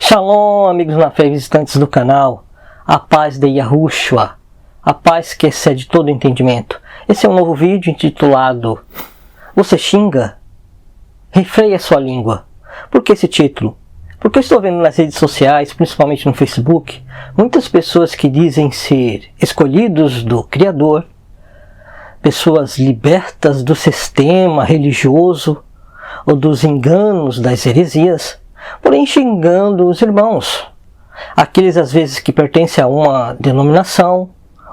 Shalom, amigos na fé e visitantes do canal. A paz de Yahushua, a paz que excede todo entendimento. Esse é um novo vídeo intitulado Você xinga? Refreia sua língua. Por que esse título? Porque eu estou vendo nas redes sociais, principalmente no Facebook, muitas pessoas que dizem ser escolhidos do Criador, pessoas libertas do sistema religioso ou dos enganos das heresias, porém xingando os irmãos, aqueles às vezes que pertencem a uma denominação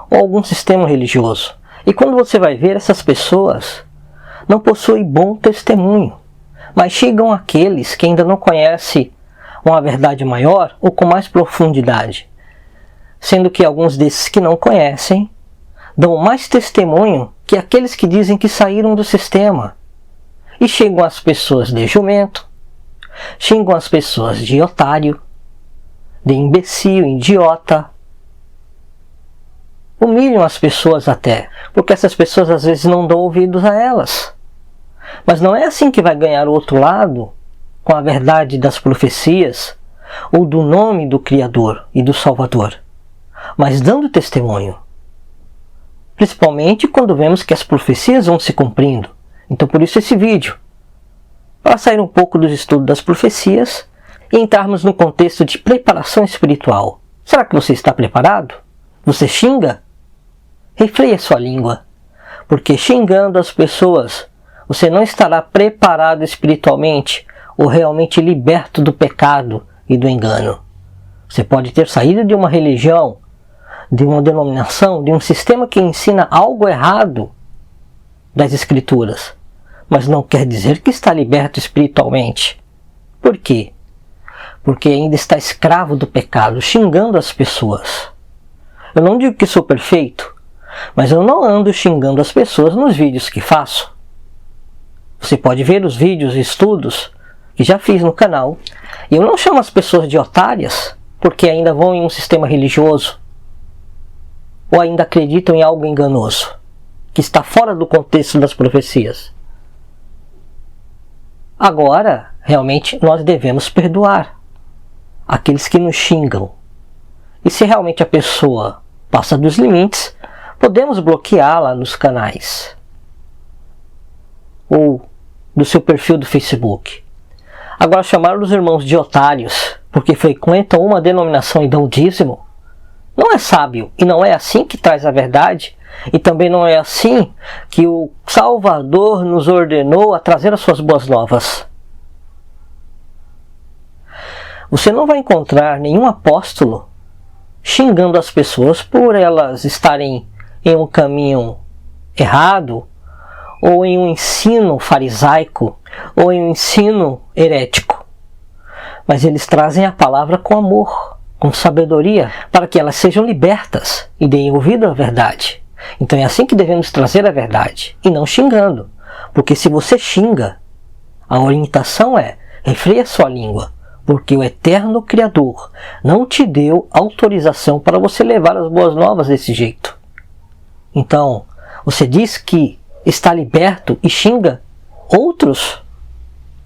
ou algum sistema religioso. E quando você vai ver, essas pessoas não possuem bom testemunho, mas xingam aqueles que ainda não conhecem uma verdade maior ou com mais profundidade, sendo que alguns desses que não conhecem dão mais testemunho que aqueles que dizem que saíram do sistema, e xingam as pessoas de jumento, xingam as pessoas de otário, de imbecil, idiota, humilham as pessoas até, porque essas pessoas às vezes não dão ouvidos a elas. Mas não é assim que vai ganhar o outro lado, com a verdade das profecias, ou do nome do Criador e do Salvador, mas dando testemunho. Principalmente quando vemos que as profecias vão se cumprindo. Então por isso esse vídeo, para sair um pouco dos estudos das profecias e entrarmos no contexto de preparação espiritual. Será que você está preparado? Você xinga? Refreia sua língua, porque xingando as pessoas, você não estará preparado espiritualmente ou realmente liberto do pecado e do engano. Você pode ter saído de uma religião, de uma denominação, de um sistema que ensina algo errado das Escrituras, mas não quer dizer que está liberto espiritualmente. Por quê? Porque ainda está escravo do pecado, xingando as pessoas. Eu não digo que sou perfeito, mas eu não ando xingando as pessoas nos vídeos que faço. Você pode ver os vídeos e estudos que já fiz no canal, e eu não chamo as pessoas de otárias porque ainda vão em um sistema religioso ou ainda acreditam em algo enganoso, que está fora do contexto das profecias. Agora, realmente, nós devemos perdoar aqueles que nos xingam. E se realmente a pessoa passa dos limites, podemos bloqueá-la nos canais ou do seu perfil do Facebook. Agora, chamar os irmãos de otários porque frequentam uma denominação e dão dízimo, não é sábio, e não é assim que traz a verdade, e também não é assim que o Salvador nos ordenou a trazer as suas boas novas. Você não vai encontrar nenhum apóstolo xingando as pessoas por elas estarem em um caminho errado, ou em um ensino farisaico, ou em um ensino herético. Mas eles trazem a palavra com amor, com sabedoria, para que elas sejam libertas e deem ouvido à verdade. Então é assim que devemos trazer a verdade, e não xingando. Porque se você xinga, a orientação é: refreia sua língua, porque o eterno Criador não te deu autorização para você levar as boas novas desse jeito. Então, você diz que está liberto e xinga outros,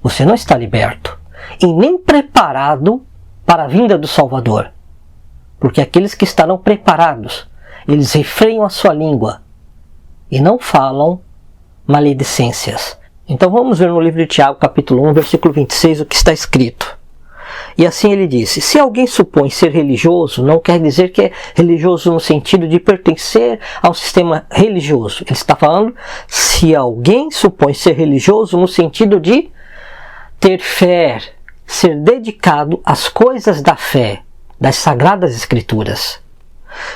você não está liberto e nem preparado para a vinda do Salvador. Porque aqueles que estarão preparados, eles refreiam a sua língua e não falam maledicências. Então vamos ver no livro de Tiago, capítulo 1, versículo 26, o que está escrito. E assim ele disse: se alguém supõe ser religioso, não quer dizer que é religioso no sentido de pertencer ao sistema religioso. Ele está falando se alguém supõe ser religioso no sentido de ter fé, ser dedicado às coisas da fé, das Sagradas Escrituras.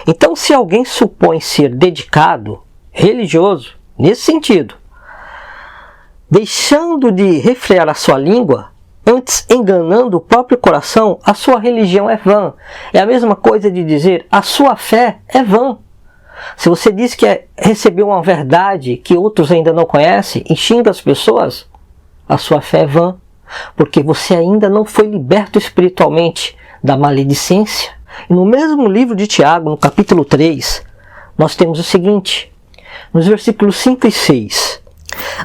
Então, se alguém supõe ser dedicado, religioso, nesse sentido, deixando de refrear a sua língua, antes enganando o próprio coração, a sua religião é vã. É a mesma coisa de dizer: a sua fé é vã. Se você diz que recebeu uma verdade que outros ainda não conhecem e xinga as pessoas, a sua fé é vã, porque você ainda não foi liberto espiritualmente da maledicência. E no mesmo livro de Tiago, no capítulo 3, nós temos o seguinte, nos versículos 5 e 6.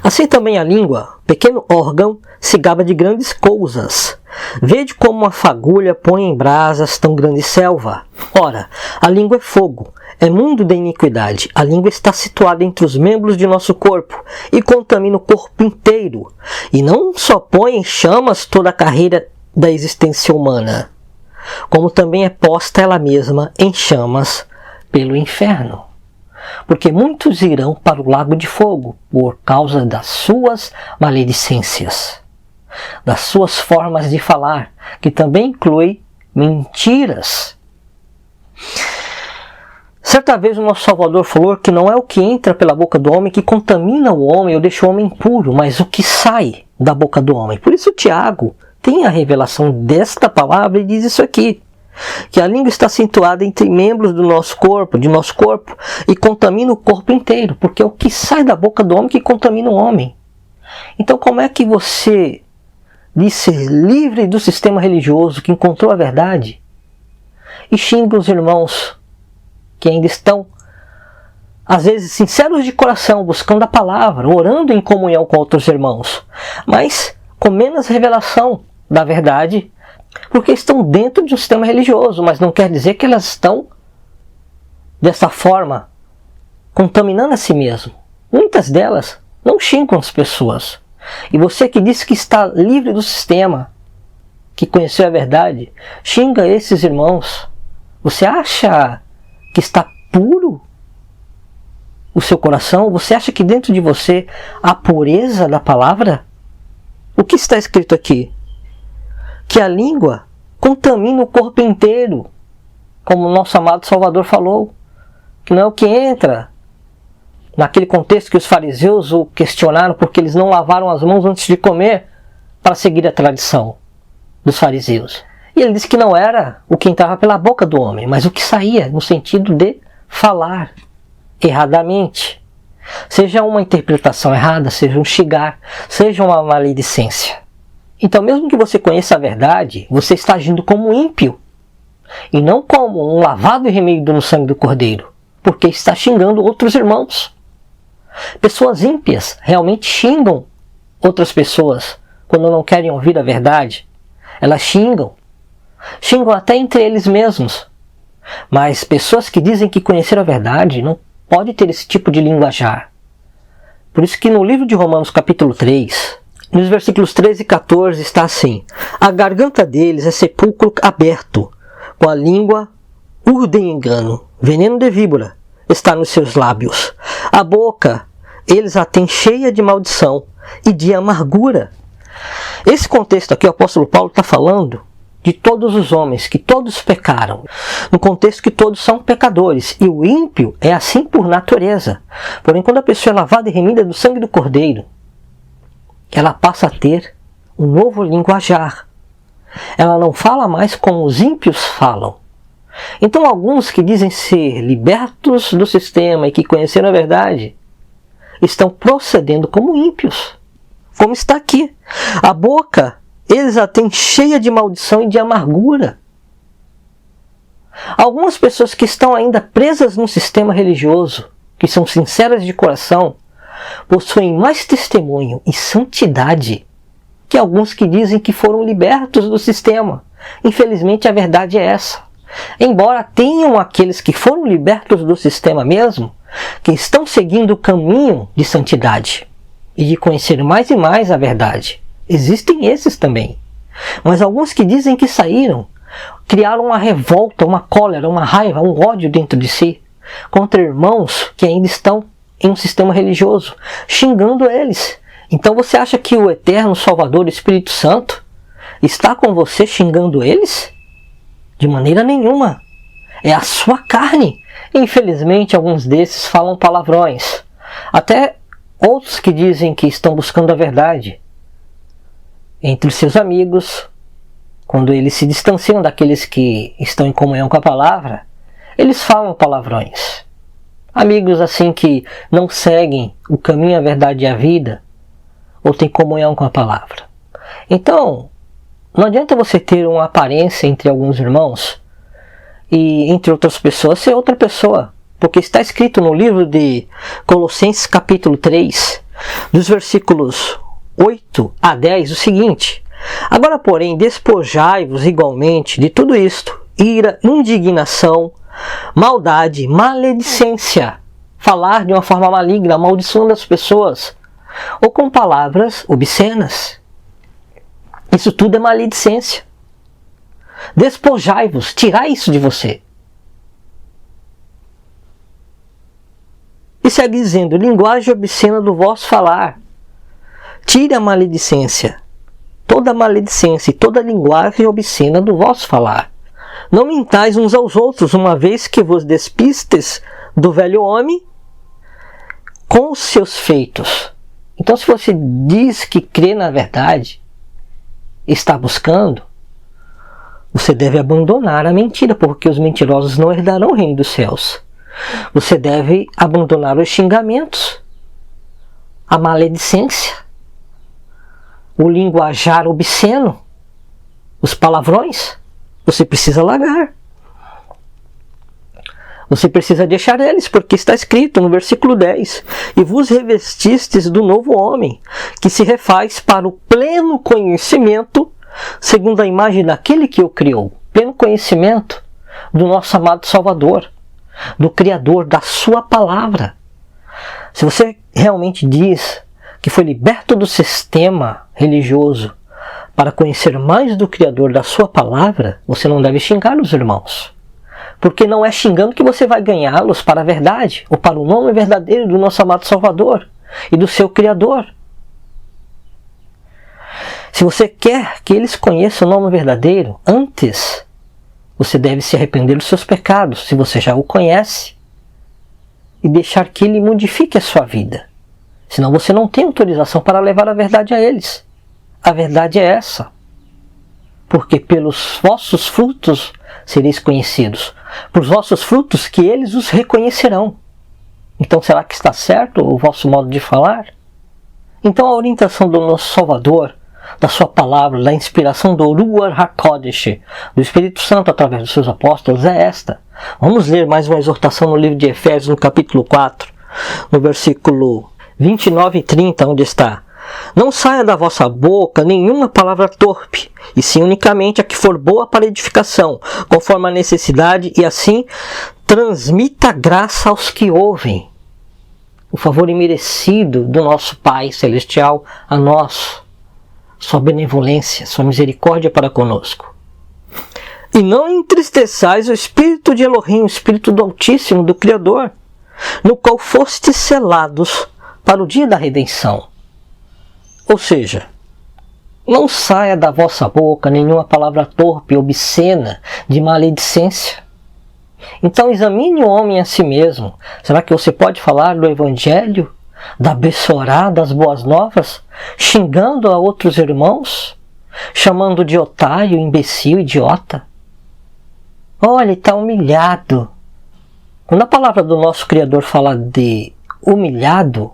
Assim também a língua, pequeno órgão, se gaba de grandes coisas. Vede como uma fagulha põe em brasas tão grande selva. Ora, a língua é fogo, é mundo da iniquidade. A língua está situada entre os membros de nosso corpo e contamina o corpo inteiro. E não só põe em chamas toda a carreira da existência humana, como também é posta ela mesma em chamas pelo inferno. Porque muitos irão para o lago de fogo por causa das suas maledicências, das suas formas de falar, que também inclui mentiras. Certa vez o nosso Salvador falou que não é o que entra pela boca do homem que contamina o homem ou deixa o homem impuro, mas o que sai da boca do homem. Por isso Tiago tem a revelação desta palavra e diz isso aqui, que a língua está situada entre membros do nosso corpo, e contamina o corpo inteiro, porque é o que sai da boca do homem que contamina o homem. Então como é que você diz ser livre do sistema religioso, que encontrou a verdade, e xinga os irmãos que ainda estão, às vezes, sinceros de coração, buscando a palavra, orando em comunhão com outros irmãos, mas com menos revelação da verdade, porque estão dentro de um sistema religioso, mas não quer dizer que elas estão, dessa forma, contaminando a si mesmo. Muitas delas não xingam as pessoas. E você que diz que está livre do sistema, que conheceu a verdade, xinga esses irmãos. Você acha que está puro o seu coração? Você acha que dentro de você há pureza da palavra? O que está escrito aqui? Que a língua contamina o corpo inteiro, como o nosso amado Salvador falou, que não é o que entra. Naquele contexto que os fariseus o questionaram porque eles não lavaram as mãos antes de comer, para seguir a tradição dos fariseus. E ele disse que não era o que entrava pela boca do homem, mas o que saía no sentido de falar erradamente. Seja uma interpretação errada, seja um xingar, seja uma maledicência. Então, mesmo que você conheça a verdade, você está agindo como um ímpio, e não como um lavado e remido no sangue do Cordeiro, porque está xingando outros irmãos. Pessoas ímpias realmente xingam outras pessoas quando não querem ouvir a verdade. Elas xingam até entre eles mesmos. Mas pessoas que dizem que conheceram a verdade não podem ter esse tipo de linguajar. Por isso que no livro de Romanos capítulo 3, nos versículos 13 e 14 está assim: a garganta deles é sepulcro aberto, com a língua urdem engano, veneno de víbora está nos seus lábios. A boca eles a têm cheia de maldição e de amargura. Esse contexto aqui, o apóstolo Paulo está falando de todos os homens, que todos pecaram, no contexto que todos são pecadores, e o ímpio é assim por natureza. Porém, quando a pessoa é lavada e remida do sangue do Cordeiro, ela passa a ter um novo linguajar. Ela não fala mais como os ímpios falam. Então alguns que dizem ser libertos do sistema e que conheceram a verdade, estão procedendo como ímpios. Como está aqui. A boca eles a têm cheia de maldição e de amargura. Algumas pessoas que estão ainda presas no sistema religioso, que são sinceras de coração, possuem mais testemunho e santidade que alguns que dizem que foram libertos do sistema. Infelizmente a verdade é essa. Embora tenham aqueles que foram libertos do sistema mesmo, que estão seguindo o caminho de santidade e de conhecer mais e mais a verdade. Existem esses também. Mas alguns que dizem que saíram, criaram uma revolta, uma cólera, uma raiva, um ódio dentro de si, contra irmãos que ainda estão em um sistema religioso, xingando eles. Então você acha que o eterno Salvador, o Espírito Santo, está com você xingando eles? De maneira nenhuma. É a sua carne. Infelizmente, alguns desses falam palavrões. Até outros que dizem que estão buscando a verdade. Entre seus amigos, quando eles se distanciam daqueles que estão em comunhão com a palavra, eles falam palavrões. Amigos assim que não seguem o caminho, a verdade e a vida, ou têm comunhão com a palavra. Então, não adianta você ter uma aparência entre alguns irmãos e entre outras pessoas ser outra pessoa. Porque está escrito no livro de Colossenses capítulo 3, dos versículos 8 a 10, o seguinte: Agora, porém, despojai-vos igualmente de tudo isto: ira, indignação, maldade, maledicência. Falar de uma forma maligna, amaldiçoando as pessoas, ou com palavras obscenas. Isso tudo é maledicência. Despojai-vos, tirai isso de você. E segue dizendo: linguagem obscena do vosso falar. Tire a maledicência. Toda maledicência e toda linguagem obscena do vosso falar. Não mintais uns aos outros, uma vez que vos despistes do velho homem com os seus feitos. Então, se você diz que crê na verdade, está buscando, você deve abandonar a mentira, porque os mentirosos não herdarão o reino dos céus. Você deve abandonar os xingamentos, a maledicência, o linguajar obsceno, os palavrões. Você precisa largar. Você precisa deixar eles, porque está escrito no versículo 10: e vos revestistes do novo homem, que se refaz para o pleno conhecimento, segundo a imagem daquele que o criou. Pleno conhecimento do nosso amado Salvador, do Criador, da sua palavra. Se você realmente diz que foi liberto do sistema religioso para conhecer mais do Criador, da sua palavra, você não deve xingar os irmãos. Porque não é xingando que você vai ganhá-los para a verdade, ou para o nome verdadeiro do nosso amado Salvador e do seu Criador. Se você quer que eles conheçam o nome verdadeiro, antes você deve se arrepender dos seus pecados, se você já o conhece, e deixar que ele modifique a sua vida. Senão você não tem autorização para levar a verdade a eles. A verdade é essa. Porque pelos vossos frutos sereis conhecidos. Por vossos frutos que eles os reconhecerão. Então, será que está certo o vosso modo de falar? Então, a orientação do nosso Salvador, da sua palavra, da inspiração do Ruach HaKodesh, do Espírito Santo através dos seus apóstolos, é esta. Vamos ler mais uma exortação no livro de Efésios, no capítulo 4, no versículo 29 e 30, onde está: não saia da vossa boca nenhuma palavra torpe, e sim unicamente a que for boa para edificação, conforme a necessidade, e assim transmita graça aos que ouvem. O favor imerecido do nosso Pai Celestial a nós, sua benevolência, sua misericórdia para conosco. E não entristeçais o Espírito de Elohim, o Espírito do Altíssimo, do Criador, no qual fostes selados para o dia da redenção. Ou seja, não saia da vossa boca nenhuma palavra torpe, obscena, de maledicência. Então examine o homem a si mesmo. Será que você pode falar do Evangelho, da Bessorá, das boas novas, xingando a outros irmãos, chamando de otário, imbecil, idiota? Olha, ele está humilhado. Quando a palavra do nosso Criador fala de humilhado,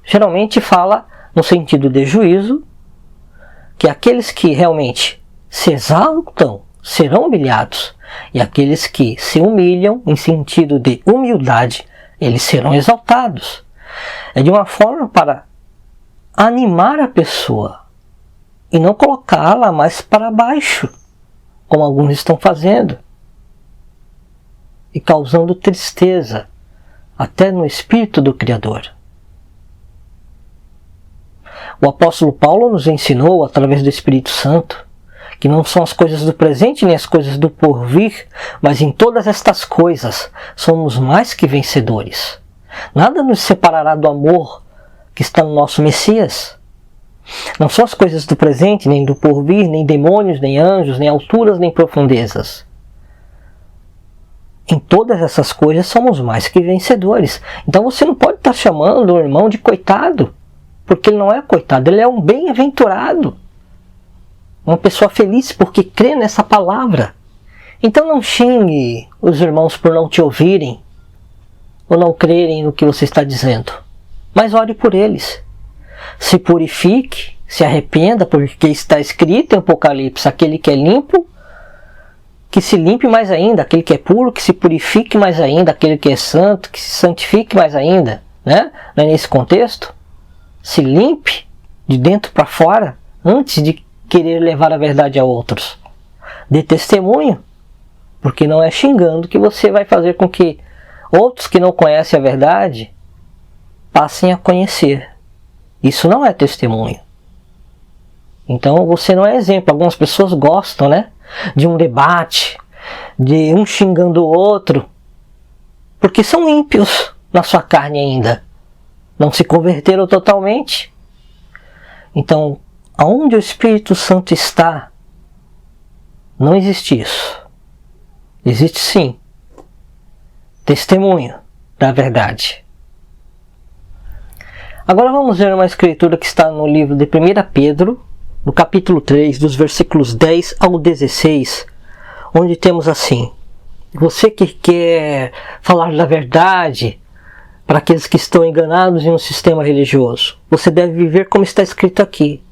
geralmente fala no sentido de juízo, que aqueles que realmente se exaltam serão humilhados, e aqueles que se humilham em sentido de humildade, eles serão exaltados. É de uma forma para animar a pessoa e não colocá-la mais para baixo, como alguns estão fazendo, e causando tristeza até no espírito do Criador. O apóstolo Paulo nos ensinou, através do Espírito Santo, que não são as coisas do presente nem as coisas do porvir, mas em todas estas coisas somos mais que vencedores. Nada nos separará do amor que está no nosso Messias. Não são as coisas do presente, nem do porvir, nem demônios, nem anjos, nem alturas, nem profundezas. Em todas essas coisas somos mais que vencedores. Então você não pode estar chamando o irmão de coitado, porque ele não é coitado, ele é um bem-aventurado. Uma pessoa feliz porque crê nessa palavra. Então não xingue os irmãos por não te ouvirem, ou não crerem no que você está dizendo. Mas ore por eles. Se purifique, se arrependa, porque está escrito em Apocalipse: aquele que é limpo, que se limpe mais ainda; aquele que é puro, que se purifique mais ainda; aquele que é santo, que se santifique mais ainda. Né? Não é nesse contexto? Se limpe de dentro para fora, antes de querer levar a verdade a outros. Dê testemunho, porque não é xingando que você vai fazer com que outros que não conhecem a verdade passem a conhecer. Isso não é testemunho. Então você não é exemplo. Algumas pessoas gostam, né, de um debate, de um xingando o outro, porque são ímpios na sua carne ainda. Não se converteram totalmente. Então, aonde o Espírito Santo está, não existe isso. Existe sim testemunho da verdade. Agora vamos ver uma escritura que está no livro de 1 Pedro, no capítulo 3, dos versículos 10 ao 16, onde temos assim: você que quer falar da verdade para aqueles que estão enganados em um sistema religioso, você deve viver como está escrito aqui.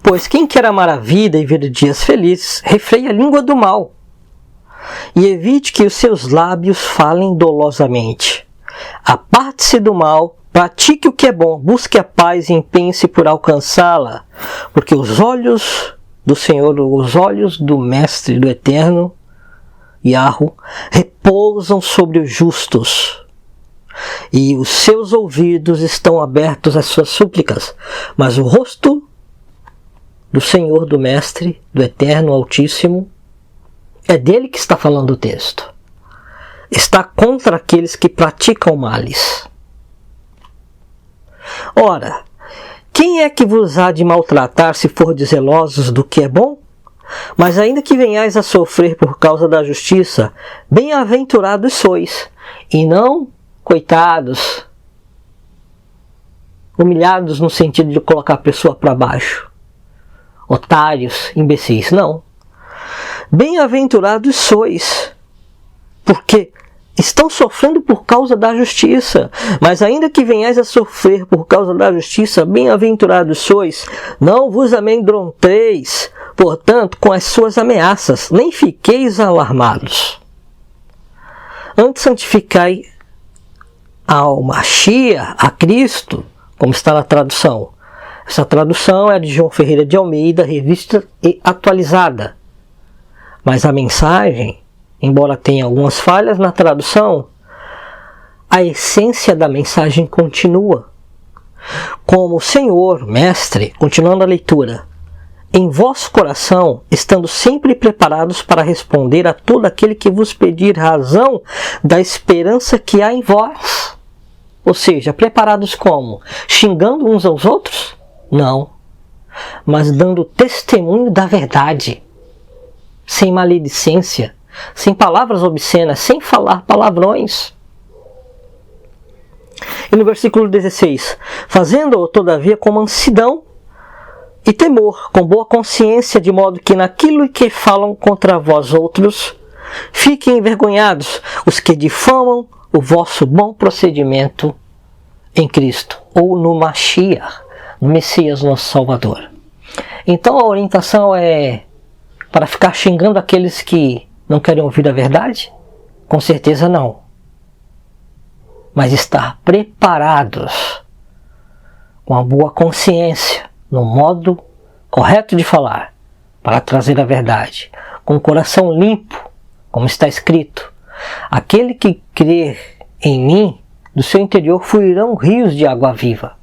Pois quem quer amar a vida e ver dias felizes, refreie a língua do mal, e evite que os seus lábios falem dolosamente. Aparte-se do mal, pratique o que é bom, busque a paz e empenhe-se por alcançá-la, porque os olhos do Senhor, os olhos do Mestre, do Eterno, Yahweh, repousam sobre os justos, e os seus ouvidos estão abertos às suas súplicas, mas o rosto do Senhor, do Mestre, do Eterno, Altíssimo, é dele que está falando o texto. Está contra aqueles que praticam males. Ora, quem é que vos há de maltratar se fordes zelosos do que é bom? Mas ainda que venhais a sofrer por causa da justiça, bem-aventurados sois, e não coitados, humilhados no sentido de colocar a pessoa para baixo, otários, imbecis, não. Bem-aventurados sois, porque estão sofrendo por causa da justiça. Mas ainda que venhais a sofrer por causa da justiça, bem-aventurados sois, não vos amedronteis, portanto, com as suas ameaças, nem fiqueis alarmados. Antes santificai ao Mashiach, a Cristo, como está na tradução. Essa tradução é de João Ferreira de Almeida, revista e atualizada. Mas a mensagem, embora tenha algumas falhas na tradução, a essência da mensagem continua. Como o Senhor, Mestre, continuando a leitura, em vosso coração, estando sempre preparados para responder a todo aquele que vos pedir razão da esperança que há em vós. Ou seja, preparados como? Xingando uns aos outros? Não. Mas dando testemunho da verdade. Sem maledicência, sem palavras obscenas, sem falar palavrões. E no versículo 16, fazendo-o todavia com mansidão e temor, com boa consciência, de modo que naquilo que falam contra vós outros, fiquem envergonhados os que difamam o vosso bom procedimento em Cristo, ou no Mashiach, no Messias, nosso Salvador. Então a orientação é para ficar xingando aqueles que não querem ouvir a verdade? Com certeza não. Mas estar preparados, com a boa consciência, no modo correto de falar, para trazer a verdade, com o coração limpo, como está escrito: aquele que crer em mim, do seu interior fluirão rios de água viva.